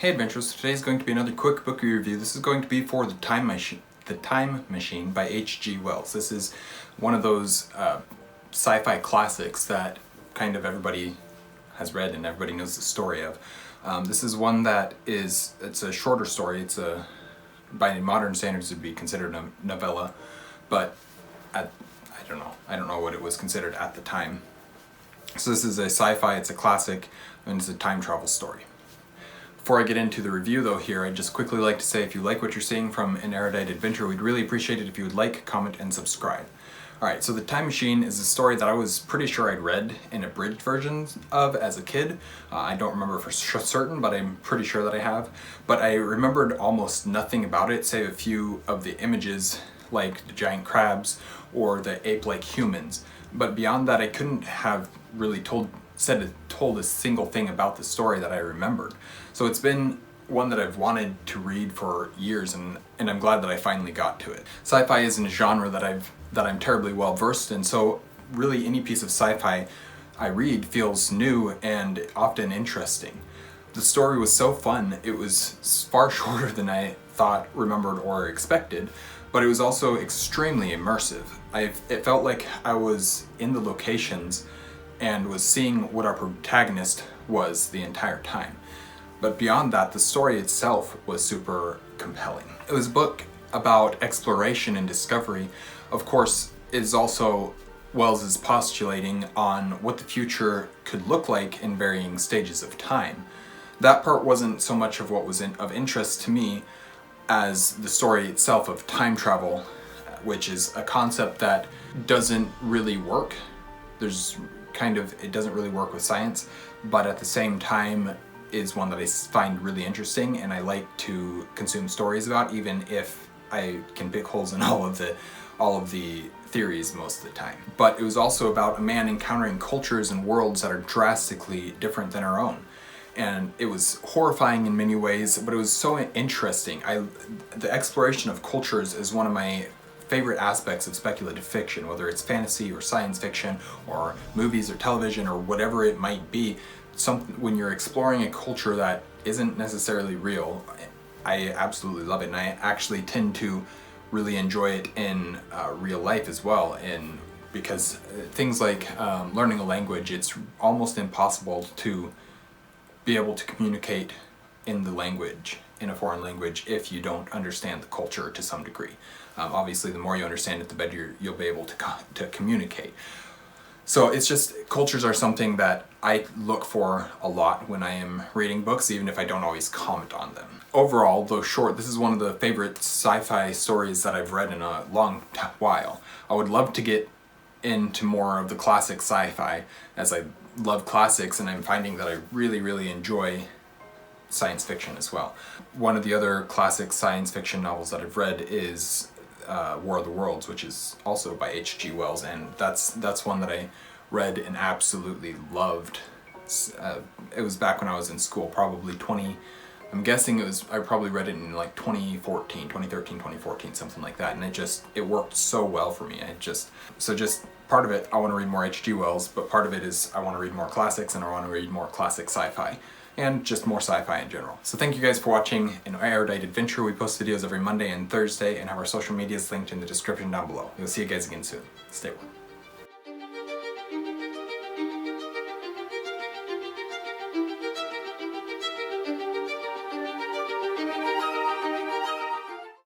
Hey adventurers, today is going to be another quick book review. This is going to be for The Time Machine by H.G. Wells. This is one of those sci-fi classics that kind of everybody has read and everybody knows the story of. This is one that it's a shorter story. By modern standards it would be considered a novella, but I don't know what it was considered at the time. So this is a sci-fi, it's a classic, and it's a time travel story. Before I get into the review though here, I'd just quickly like to say if you like what you're seeing from an Erudite adventure, we'd really appreciate it if you would like, comment, and subscribe. Alright, so The Time Machine is a story that I was pretty sure I'd read in abridged versions of as a kid. I don't remember for certain, but I'm pretty sure that I have. But I remembered almost nothing about it, save a few of the images like the giant crabs or the ape-like humans. But beyond that, I couldn't have really told a single thing about the story that I remembered. So it's been one that I've wanted to read for years, and I'm glad that I finally got to it. Sci-fi isn't a genre that I'm terribly well versed in, so really any piece of sci-fi I read feels new and often interesting. The story was so fun, it was far shorter than I thought, remembered, or expected, but it was also extremely immersive. It felt like I was in the locations and was seeing what our protagonist was the entire time. But beyond that, the story itself was super compelling. It was a book about exploration and discovery. Of course, it is also Wells' postulating on what the future could look like in varying stages of time. That part wasn't so much of what was of interest to me as the story itself of time travel, which is a concept that doesn't really work. It doesn't really work with science, but at the same time is one that I find really interesting and I like to consume stories about, even if I can pick holes in all of the theories most of the time. But it was also about a man encountering cultures and worlds that are drastically different than our own. And it was horrifying in many ways, but it was so interesting. The exploration of cultures is one of my favorite aspects of speculative fiction, whether it's fantasy or science fiction or movies or television or whatever it might be. When you're exploring a culture that isn't necessarily real, I absolutely love it, and I actually tend to really enjoy it in real life as well. Because things like learning a language, it's almost impossible to be able to communicate in a foreign language, if you don't understand the culture to some degree. Obviously, the more you understand it, the better you'll be able to communicate. So it's just, cultures are something that I look for a lot when I am reading books, even if I don't always comment on them. Overall, though short, this is one of the favorite sci-fi stories that I've read in a long while. I would love to get into more of the classic sci-fi, as I love classics, and I'm finding that I really, really enjoy science fiction as well. One of the other classic science fiction novels that I've read is War of the Worlds, which is also by H.G. Wells, and that's one that I read and absolutely loved. It was back when I was in school, probably I'm guessing I probably read it in like 2013, 2014, something like that, and it worked so well for me. Just part of it, I want to read more H.G. Wells, but part of it is I want to read more classics, and I want to read more classic sci-fi, and just more sci-fi in general. So thank you guys for watching an Erudite adventure. We post videos every Monday and Thursday, and have our social medias linked in the description down below. We'll see you guys again soon. Stay well.